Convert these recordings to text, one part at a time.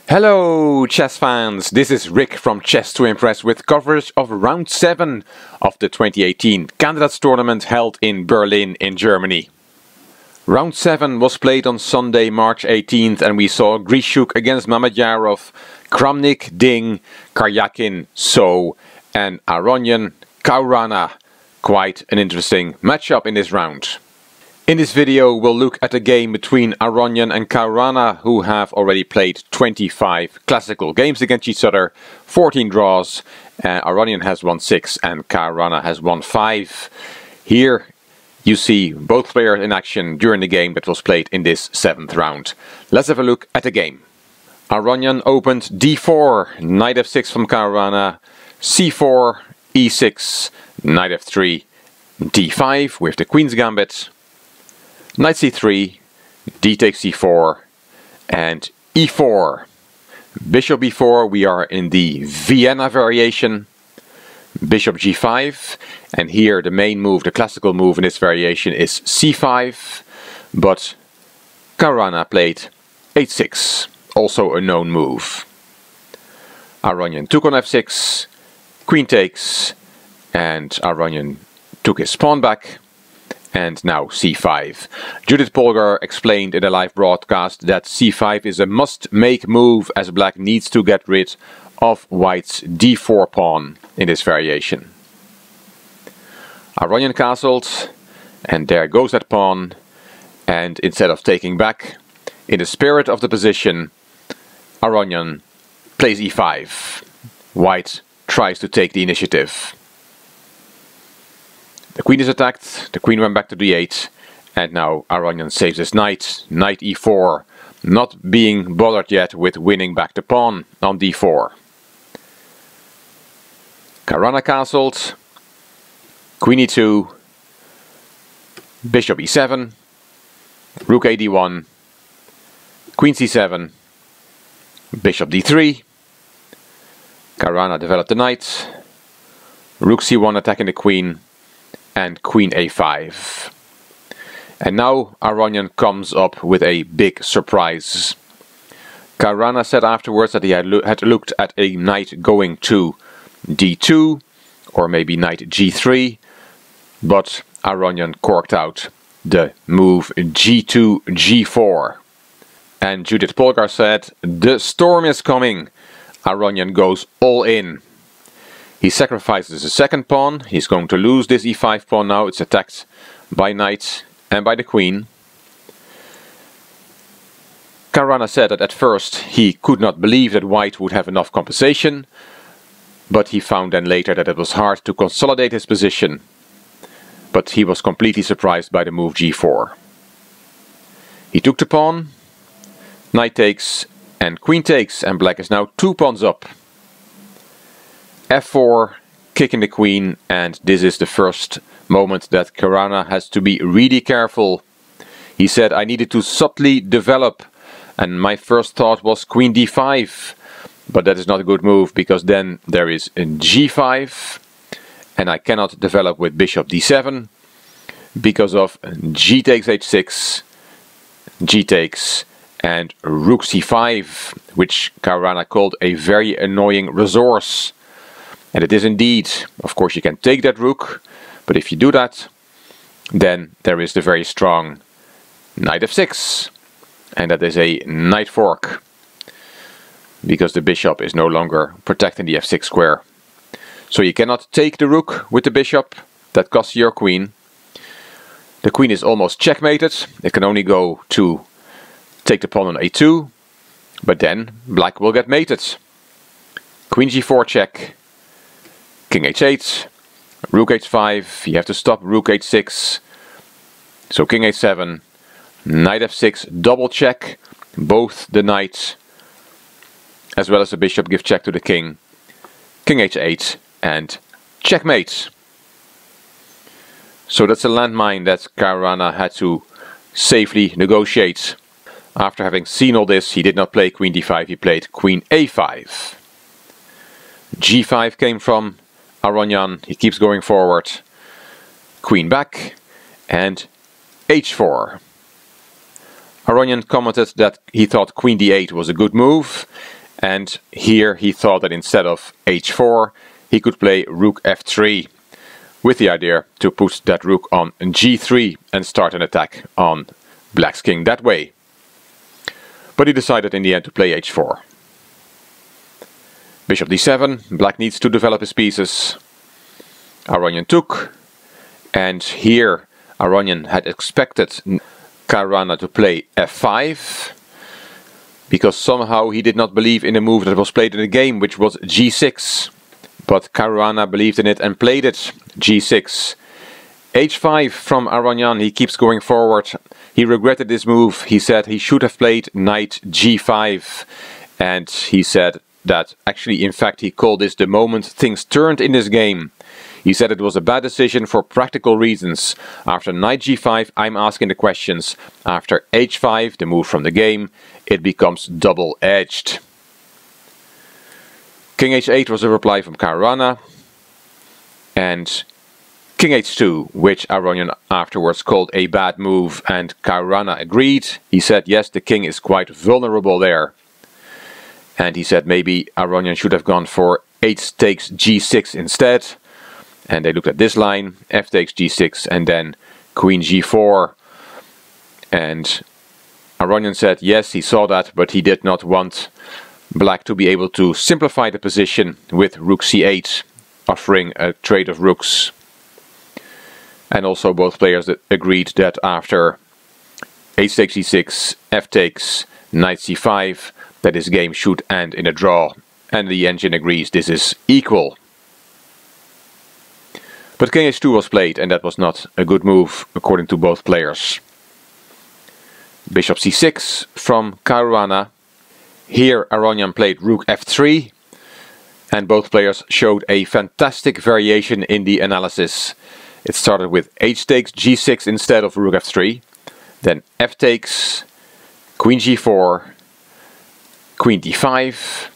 Hello chess fans, this is Rick from Chess to Impress with coverage of round 7 of the 2018 Candidates Tournament held in Berlin in Germany. Round 7 was played on Sunday, March 18th, and we saw Grishuk against Mamedyarov, Kramnik, Ding, Karyakin, So, and Aronian, Caruana. Quite an interesting matchup in this round. In this video we'll look at a game between Aronian and Caruana, who have already played 25 classical games against each other, 14 draws. Aronian has won 6 and Caruana has won 5. Here you see both players in action during the game that was played in this 7th round. Let's have a look at the game. Aronian opened d4, knight f6 from Caruana, c4, e6, knight f3, d5 with the queen's gambit, knight c3, d takes c4, and e4. Bishop b4, we are in the Vienna variation. Bishop g5, and here the main move, the classical move in this variation is c5, but Caruana played h6, also a known move. Aronian took on f6, queen takes, and Aronian took his pawn back. And now c5. Judith Polgar explained in a live broadcast that c5 is a must-make move as black needs to get rid of white's d4 pawn in this variation. Aronian castled, and there goes that pawn, and instead of taking back, in the spirit of the position, Aronian plays e5. White tries to take the initiative. The queen is attacked, the queen went back to d8, and now Aronian saves his knight, knight e4, not being bothered yet with winning back the pawn on d4. Caruana castled, queen e2, bishop e7, rook a d1, queen c7, bishop d3, Caruana developed the knight, rook c1 attacking the queen, and queen a5. And now Aronian comes up with a big surprise. Caruana said afterwards that he had looked at a knight going to d2 or maybe knight g3, but Aronian corked out the move g2 g4. And Judith Polgar said, "The storm is coming." Aronian goes all in. He sacrifices the second pawn. He's going to lose this e5 pawn now. It's attacked by knight and by the queen. Caruana said that at first he could not believe that white would have enough compensation, but he found then later that it was hard to consolidate his position. But he was completely surprised by the move g4. He took the pawn, knight takes and queen takes, and black is now 2 pawns up. f4, kicking the queen, and this is the first moment that Caruana has to be really careful. He said, "I needed to subtly develop, and my first thought was queen d5, but that is not a good move because then there is a g5, and I cannot develop with bishop d7 because of g takes h6, g takes, and rook c5, which Caruana called a very annoying resource. And it is indeed. Of course you can take that rook, but if you do that, then there is the very strong knight f6, and that is a knight fork, because the bishop is no longer protecting the f6 square. So you cannot take the rook with the bishop, that costs your queen. The queen is almost checkmated, it can only go to take the pawn on a2, but then black will get mated. Queen g4 check, king h8, rook h5, you have to stop rook h6, so king h7, knight f6, double check, both the knight as well as the bishop give check to the king, king h8, and checkmate. So that's a landmine that Caruana had to safely negotiate. After having seen all this, he did not play queen d5, he played queen a5. g5 came from Aronian, he keeps going forward, queen back, and h4. Aronian commented that he thought queen d8 was a good move, And here he thought that instead of h4, he could play rook f3, with the idea to put that rook on g3 and start an attack on black's king that way. But he decided in the end to play h4. Bishop d7, black needs to develop his pieces. Aronian took, and here Aronian had expected Caruana to play f5, because somehow he did not believe in a move that was played in the game, which was g6. But Caruana believed in it and played it, g6. h5 from Aronian, he keeps going forward. He regretted this move. He said he should have played knight g5. And he said that actually, in fact, he called this the moment things turned in this game. He said it was a bad decision for practical reasons. After knight g5, I'm asking the questions. After h5, the move from the game, it becomes double-edged. King h8 was a reply from Caruana. And King h2, which Aronian afterwards called a bad move, and Caruana agreed. He said, yes, the king is quite vulnerable there. And he said maybe Aronian should have gone for h takes g6 instead. And they looked at this line, f takes g6, and then queen g4. And Aronian said, yes, he saw that, but he did not want black to be able to simplify the position with rook c8, offering a trade of rooks. And also both players agreed that after h takes e6, f takes, knight c5, that this game should end in a draw. And the engine agrees this is equal. But king h2 was played, and that was not a good move according to both players. Bishop c6 from Caruana. Here Aronian played rook f3, and both players showed a fantastic variation in the analysis. It started with h takes g6 instead of rook f3, then f takes, queen g4, queen d5,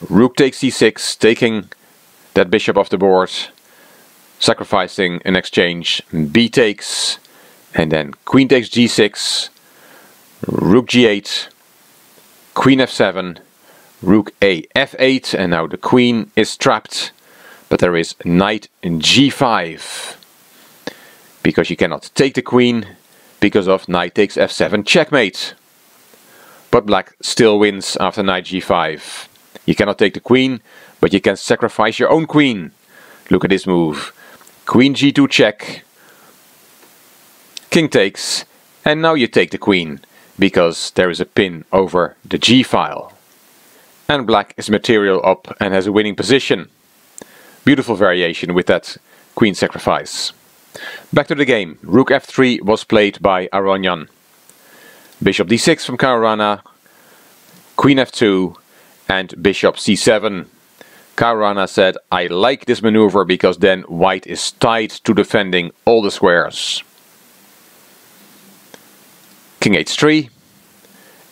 rook takes c6, taking that bishop off the board, sacrificing an exchange, b takes, and then queen takes g6, rook g8, queen f7, rook a f8, and now the queen is trapped, but there is knight in g5, because you cannot take the queen because of knight takes f7 checkmate. But black still wins after knight g5. You cannot take the queen, but you can sacrifice your own queen. Look at this move. Queen g2 check, king takes, and now you take the queen, because there is a pin over the g file. And black is material up and has a winning position. Beautiful variation with that queen sacrifice. Back to the game. Rook f3 was played by Aronian. Bishop d6 from Caruana, queen f2, and bishop c7. Caruana said, I like this maneuver because then white is tied to defending all the squares. King h3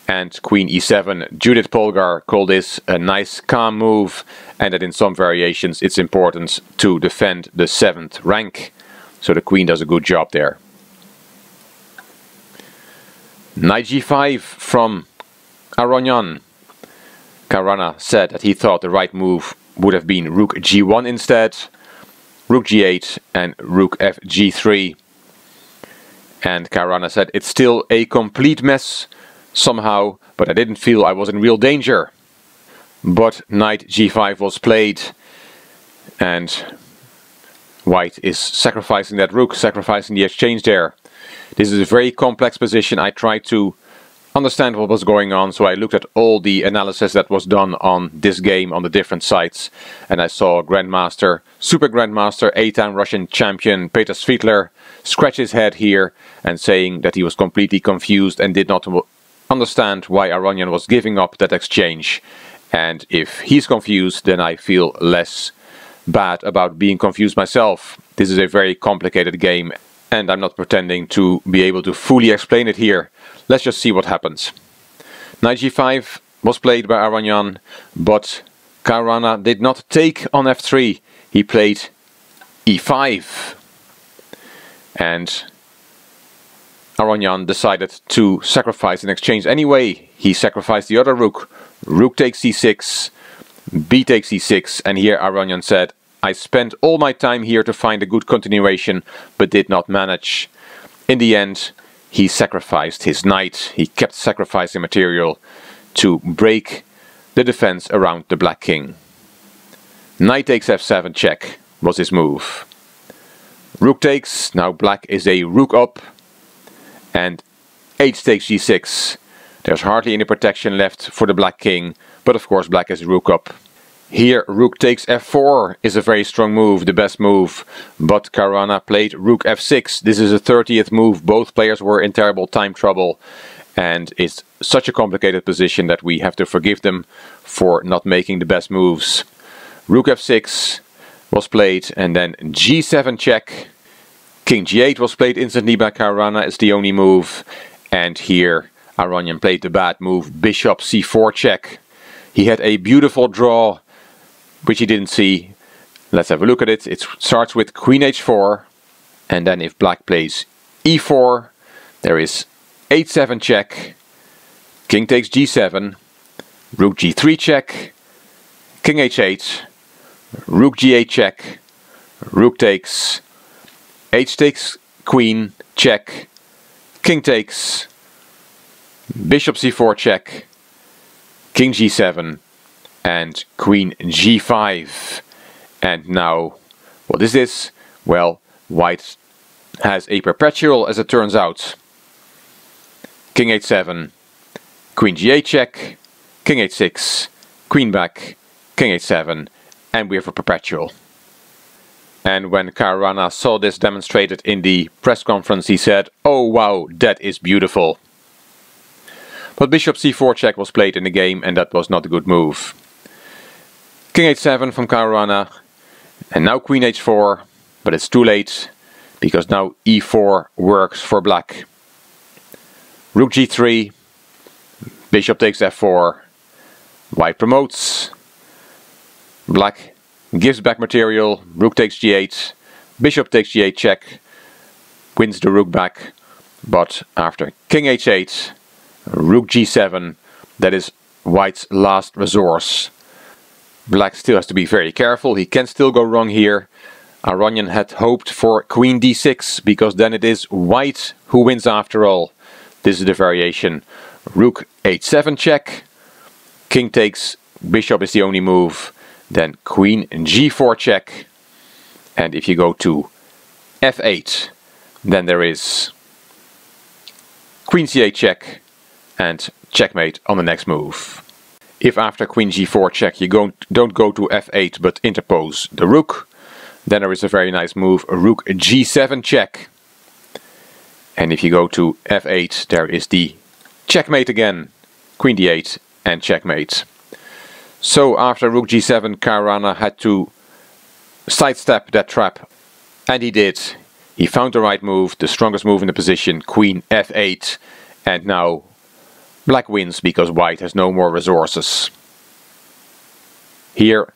and queen e7. Judith Polgar called this a nice calm move, and that in some variations it's important to defend the 7th rank. So the queen does a good job there. Knight g5 from Aronian. Caruana said that he thought the right move would have been rook g1 instead, rook g8 and rook f g3. And Caruana said it's still a complete mess somehow, but I didn't feel I was in real danger. But knight g5 was played, and white is sacrificing that rook, sacrificing the exchange there. This is a very complex position. I tried to understand what was going on, so I looked at all the analysis that was done on this game on the different sites, and I saw Grandmaster, Super Grandmaster, 8-time Russian champion Peter Svidler scratch his head here and saying that he was completely confused and did not understand why Aronian was giving up that exchange. And if he's confused, then I feel less bad about being confused myself. This is a very complicated game, and I'm not pretending to be able to fully explain it here. Let's just see what happens. Knight g5 was played by Aronian, but Caruana did not take on f3. He played e5. And Aronian decided to sacrifice in exchange anyway. He sacrificed the other rook. Rook takes c6, b takes c6, and here Aronian said, I spent all my time here to find a good continuation, but did not manage. In the end, he sacrificed his knight. He kept sacrificing material to break the defense around the black king. Knight takes f7 check was his move. Rook takes, now black is a rook up, and h takes g6. There's hardly any protection left for the black king, but of course black is rook up. Here rook takes f4 is a very strong move, the best move, but Caruana played rook f6. This is a 30th move. Both players were in terrible time trouble, and it's such a complicated position that we have to forgive them for not making the best moves. Rook f6 was played, and then g7 check. King g8 was played instantly by Caruana, it's the only move, and here Aronian played the bad move, bishop c4 check. He had a beautiful draw, which he didn't see. Let's have a look at it. It starts with queen h4, and then if black plays e4, there is h7 check, king takes g7, rook g3 check, king h8, rook g8 check, rook takes, h takes queen, check, king takes, bishop c4 check, king g7, and queen g5. And now, what is this? Well, white has a perpetual, as it turns out. King h7, queen g8 check, king h6, queen back, king h7, and we have a perpetual. And when Caruana saw this demonstrated in the press conference, he said, "Oh wow, that is beautiful." But bishop c4 check was played in the game, and that was not a good move. King h7 from Caruana, and now queen h4, but it's too late, because now e4 works for black. Rook g3, bishop takes f4, white promotes, black gives back material, rook takes g8, bishop takes g8 check, wins the rook back, but after king h8, rook g7, that is white's last resource. Black still has to be very careful, he can still go wrong here. Aronian had hoped for queen d6, because then it is white who wins after all. This is the variation. Rook h7 check, king takes, bishop is the only move, then queen g4 check, and if you go to f8, then there is queen c8 check, and checkmate on the next move. If after queen g4 check you don't go to f8 but interpose the rook, then there is a very nice move, rook g7 check. And if you go to f8, there is the checkmate again, queen d8 and checkmate. So after rook g7, Caruana had to sidestep that trap, and he did. He found the right move, the strongest move in the position, queen f8, and now black wins because white has no more resources. Here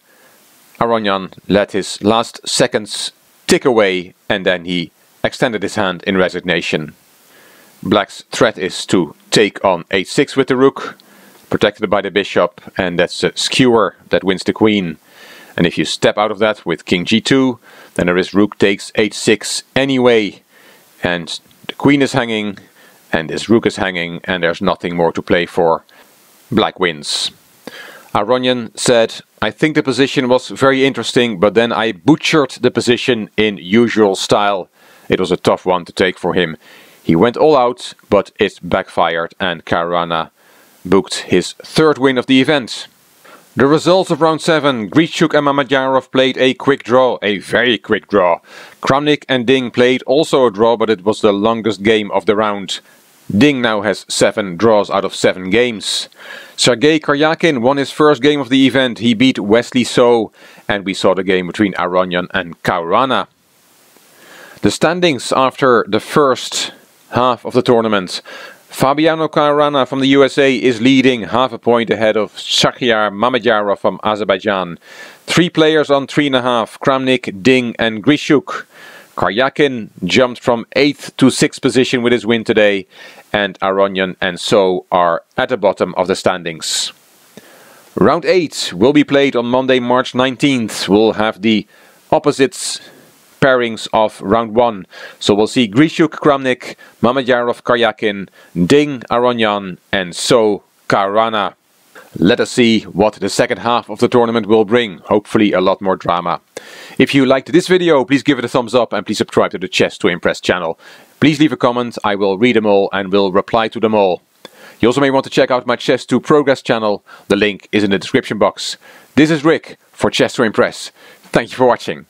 Aronian let his last seconds tick away, and then he extended his hand in resignation. Black's threat is to take on h6 with the rook, protected by the bishop, and that's a skewer that wins the queen. And if you step out of that with king g2, then there is rook takes h6 anyway, and the queen is hanging, and this rook is hanging, and there's nothing more to play for. Black wins. Aronian said, "I think the position was very interesting, but then I butchered the position in usual style. It was a tough one to take for him. He went all out, but it backfired, and Caruana booked his third win of the event." The results of round 7. Grischuk and Mamedyarov played a quick draw, a very quick draw. Kramnik and Ding played also a draw, but it was the longest game of the round. Ding now has 7 draws out of 7 games. Sergei Karyakin won his first game of the event. He beat Wesley So, and we saw the game between Aronian and Caruana. The standings after the first half of the tournament. Fabiano Caruana from the USA is leading, half a point ahead of Shakhyar Mamedyarov from Azerbaijan. 3 players on 3.5, Kramnik, Ding and Grischuk. Karyakin jumped from 8th to 6th position with his win today, and Aronian and So are at the bottom of the standings. Round 8 will be played on Monday, March 19th. We'll have the opposites pairings of round 1. So we'll see Grishuk Kramnik, Mamedyarov Karyakin, Ding Aronian and So Caruana. Let us see what the second half of the tournament will bring. Hopefully a lot more drama. If you liked this video, please give it a thumbs up and please subscribe to the Chess to Impress channel. Please leave a comment, I will read them all and will reply to them all. You also may want to check out my Chess to Progress channel. The link is in the description box. This is Rick for Chess to Impress. Thank you for watching.